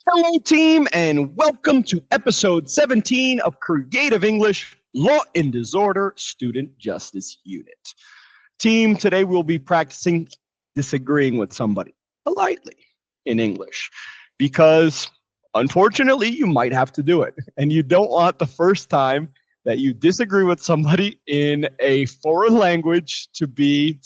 Hello, team, and welcome to episode 17 of Creative English Law and Disorder Student Justice Unit. Team, today we'll be practicing disagreeing with somebody politely in English because, unfortunately, you might have to do it. And you don't want the first time that you disagree with somebody in a foreign language to be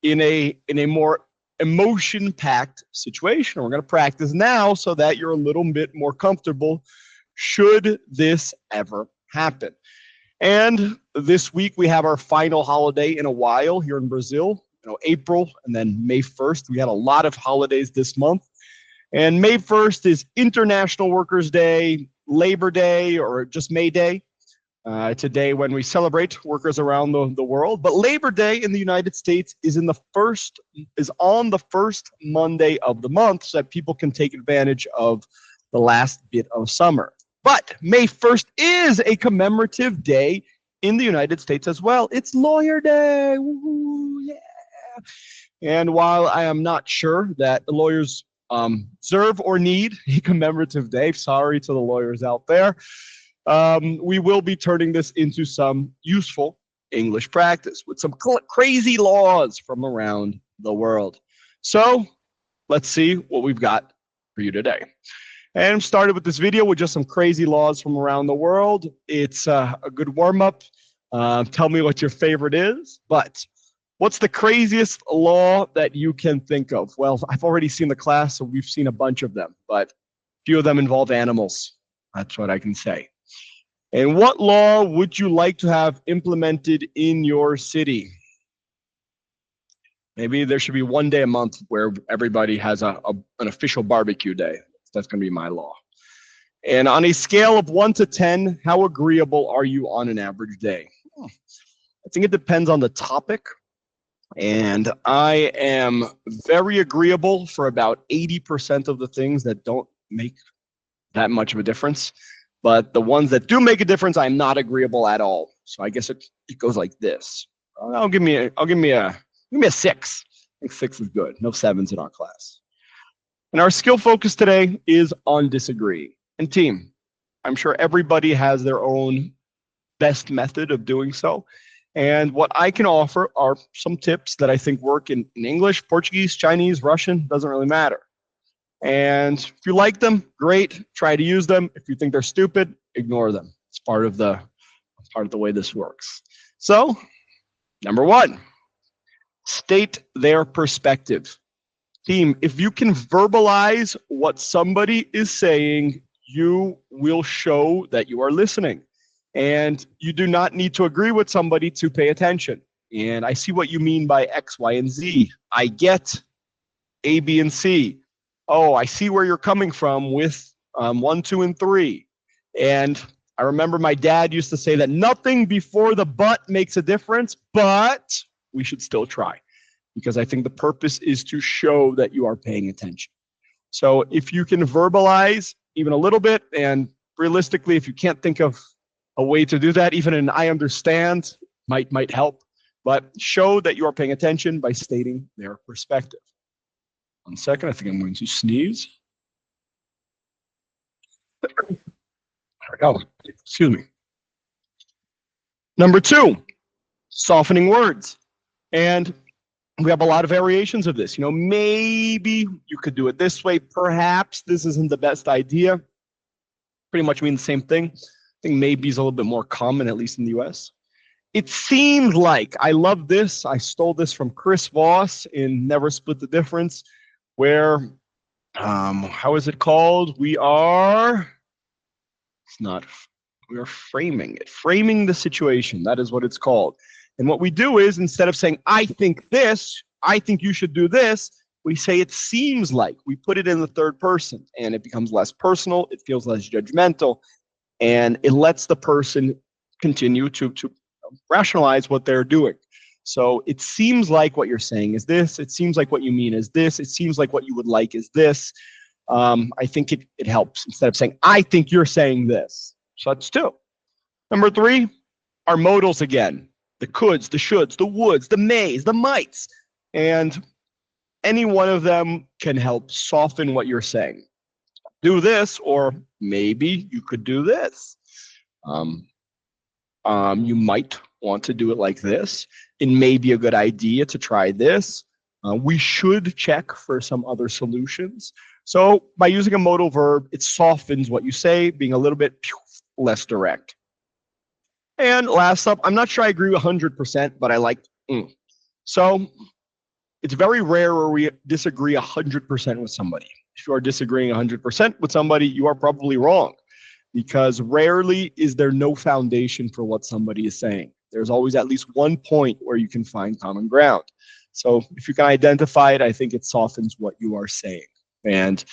in a more emotion-packed situation. We're going to practice now so that you're a little bit more comfortable should this ever happen. And this week we have our final holiday in a while here in Brazil, April and then May 1st. We had a lot of holidays this month. And May 1st is International Workers' Day, Labor Day, or just May Day. It's a day when we celebrate workers around the world, but Labor Day in the United States is on the first Monday of the month, so that people can take advantage of the last bit of summer. But May 1st is a commemorative day in the United States as well. It's Lawyer Day. Woo-hoo, yeah. And while I am not sure that the lawyers deserve or need a commemorative day, sorry to the lawyers out there, we will be turning this into some useful English practice with some crazy laws from around the world. So let's see what we've got for you today. And started with this video with just some crazy laws from around the world. It's a good warm-up. Tell me what your favorite is. But what's the craziest law that you can think of? Well, I've already seen the class, so we've seen a bunch of them. But a few of them involve animals. That's what I can say. And what law would you like to have implemented in your city? Maybe there should be one day a month where everybody has an official barbecue day. That's going to be my law. And on a scale of 1 to 10, how agreeable are you on an average day? I think it depends on the topic. And I am very agreeable for about 80% of the things that don't make that much of a difference. But the ones that do make a difference, I'm not agreeable at all. So I guess it goes like this. I'll give me a 6. I think 6 is good. No 7s in our class. And our skill focus today is on disagreeing. And team, I'm sure everybody has their own best method of doing so. And what I can offer are some tips that I think work in English, Portuguese, Chinese, Russian, doesn't really matter. And if you like them, great, try to use them. If you think they're stupid, ignore them. It's part of the way this works. So, number 1, state their perspective. Team, if you can verbalize what somebody is saying, you will show that you are listening. And you do not need to agree with somebody to pay attention. And I see what you mean by X, Y, and Z. I get A, B, and C. Oh, I see where you're coming from with 1, 2, and 3. And I remember my dad used to say that nothing before the but makes a difference, but we should still try. Because I think the purpose is to show that you are paying attention. So if you can verbalize even a little bit, and realistically, if you can't think of a way to do that, even an I understand might help. But show that you are paying attention by stating their perspective. 1 second, I think I'm going to sneeze. There we go. Excuse me. Number 2, softening words. And we have a lot of variations of this. Maybe you could do it this way. Perhaps this isn't the best idea. Pretty much mean the same thing. I think maybe is a little bit more common, at least in the US. It seems like, I love this. I stole this from Chris Voss in Never Split the Difference, where, how is it called? We are framing it. Framing the situation. That is what it's called. And what we do is, instead of saying, I think this, I think you should do this, we say it seems like. We put it in the third person, and it becomes less personal, it feels less judgmental, and it lets the person continue to rationalize what they're doing. So it seems like what you're saying is this, it seems like what you mean is this, it seems like what you would like is this. I think it helps, instead of saying, I think you're saying this. So that's 2. Number 3, our modals again. The coulds, the shoulds, the woulds, the mays, the mights. And any one of them can help soften what you're saying. do this, or maybe you could do this. Um, you might want to do it like this. It may be a good idea to try this. We should check for some other solutions. So by using a modal verb, it softens what you say, being a little bit less direct. And last up, I'm not sure I agree 100%, but I like So it's very rare where we disagree 100% with somebody. If you are disagreeing 100% with somebody, you are probably wrong, because rarely is there no foundation for what somebody is saying. There's always at least one point where you can find common ground. So if you can identify it, I think it softens what you are saying. And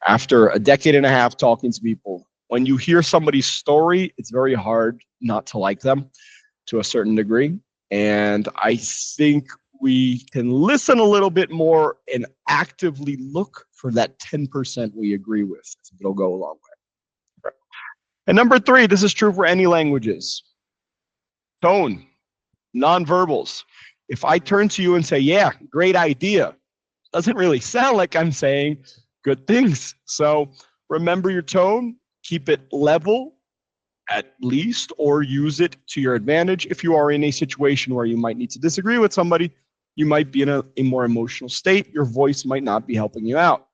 after a decade and a half talking to people, when you hear somebody's story, it's very hard not to like them to a certain degree. And I think we can listen a little bit more and actively look for that 10% we agree with. It'll go a long way. And number 3, this is true for any languages. Tone, nonverbals. If I turn to you and say, yeah, great idea, doesn't really sound like I'm saying good things. So remember your tone, keep it level at least, or use it to your advantage. If you are in a situation where you might need to disagree with somebody, you might be in a more emotional state. Your voice might not be helping you out.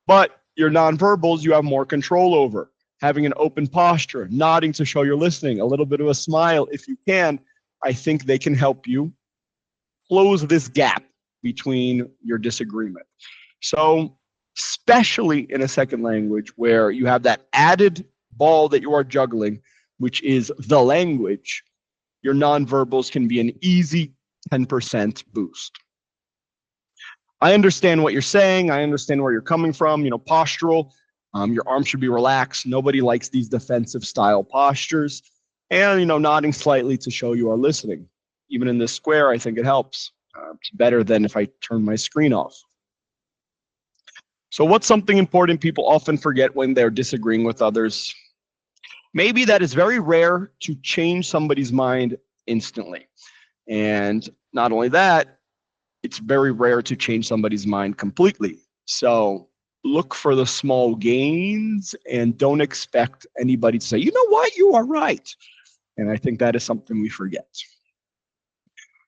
But your nonverbals, you have more control over. Having an open posture, nodding to show you're listening, a little bit of a smile if you can, I think they can help you close this gap between your disagreement. So, especially in a second language where you have that added ball that you are juggling, which is the language, your nonverbals can be an easy 10% boost. I understand what you're saying. I understand where you're coming from. Postural. Your arms should be relaxed. Nobody likes these defensive style postures. And, nodding slightly to show you are listening. Even in this square, I think it helps. It's better than if I turn my screen off. So what's something important people often forget when they're disagreeing with others? Maybe that it's very rare to change somebody's mind instantly. And not only that, it's very rare to change somebody's mind completely. So look for the small gains and don't expect anybody to say, you know what, you are right. And I think that is something we forget.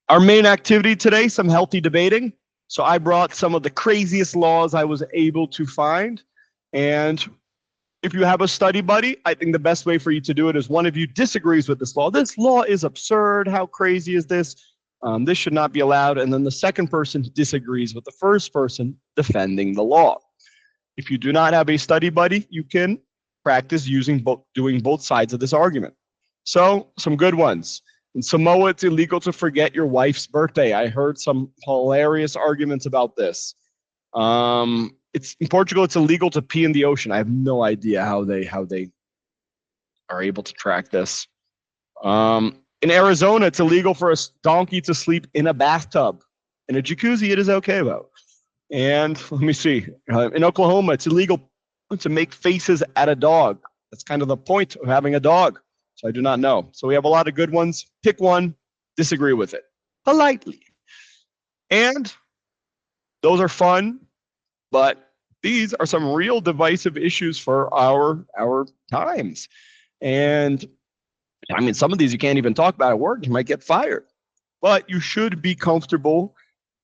Our main activity today, some healthy debating. So I brought some of the craziest laws I was able to find. And if you have a study buddy, I think the best way for you to do it is one of you disagrees with this law. This law is absurd. How crazy is this? This should not be allowed. And then the second person disagrees with the first person defending the law. If you do not have a study buddy, you can practice doing both sides of this argument. So some good ones. In Samoa, it's illegal to forget your wife's birthday. I heard some hilarious arguments about this. In Portugal, it's illegal to pee in the ocean. I have no idea how they are able to track this. In Arizona, it's illegal for a donkey to sleep in a bathtub. In a jacuzzi, it is okay, though. And let me see. In Oklahoma, it's illegal to make faces at a dog. That's kind of the point of having a dog. So I do not know. So we have a lot of good ones. Pick one, disagree with it politely. And those are fun, but these are some real divisive issues for our times. And I mean, some of these you can't even talk about at work. You might get fired. But you should be comfortable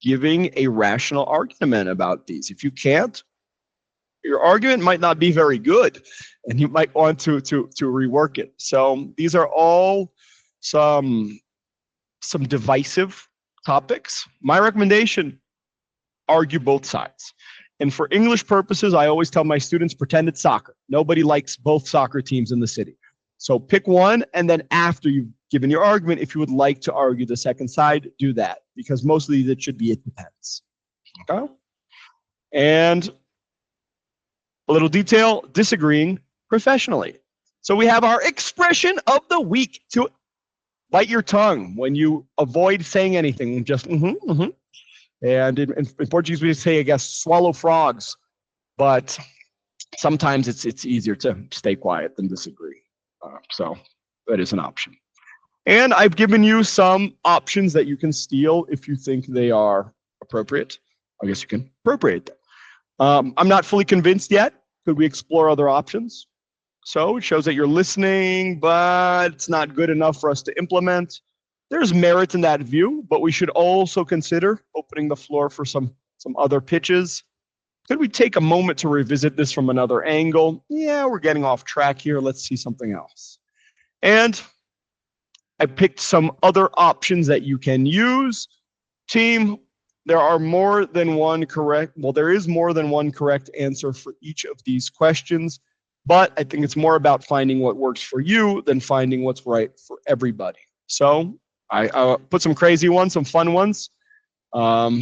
giving a rational argument about these. If you can't, your argument might not be very good, and you might want to rework it. So these are all some divisive topics. My recommendation, argue both sides. And for English purposes, I always tell my students, pretend it's soccer. Nobody likes both soccer teams in the city. So pick one, and then after you've given your argument, if you would like to argue the second side, do that. Because mostly it should be it depends. Okay? And a little detail, disagreeing professionally. So we have our expression of the week. To bite your tongue when you avoid saying anything. Just And in Portuguese, we say, I guess, swallow frogs. But sometimes it's easier to stay quiet than disagree. So that is an option. And I've given you some options that you can steal if you think they are appropriate. I guess you can appropriate them. I'm not fully convinced yet, Could we explore other options? So it shows that you're listening, but it's not good enough for us to implement. There's merit in that view, but we should also consider opening the floor for some other pitches. Could we take a moment to revisit this from another angle? Yeah, we're getting off track here. Let's see something else. And I picked some other options that you can use. Team, there are more than one correct, well, there is more than one correct answer for each of these questions, but I think it's more about finding what works for you than finding what's right for everybody. So I put some crazy ones, some fun ones. That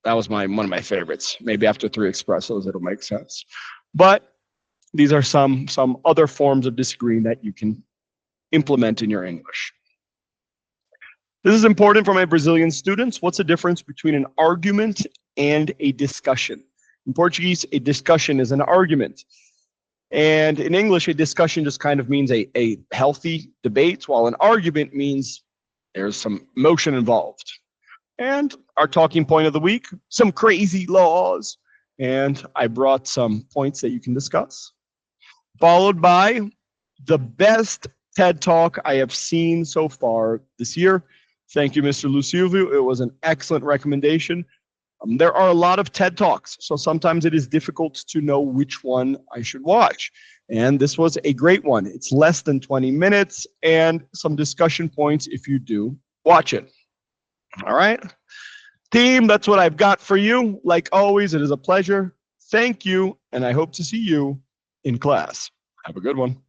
was one of my favorites. Maybe after 3 espressos, it'll make sense. But these are some other forms of disagreeing that you can implement in your English. This is important for my Brazilian students. What's the difference between an argument and a discussion? In Portuguese, a discussion is an argument. And in English, a discussion just kind of means a healthy debate, while an argument means there's some emotion involved. And our talking point of the week, some crazy laws. And I brought some points that you can discuss. Followed by the best TED Talk I have seen so far this year. Thank you, Mr. Lucilvio. It was an excellent recommendation. There are a lot of TED Talks, so sometimes it is difficult to know which one I should watch. And this was a great one. It's less than 20 minutes and some discussion points if you do watch it. All right. Team, that's what I've got for you. Like always, it is a pleasure. Thank you, and I hope to see you in class. Have a good one.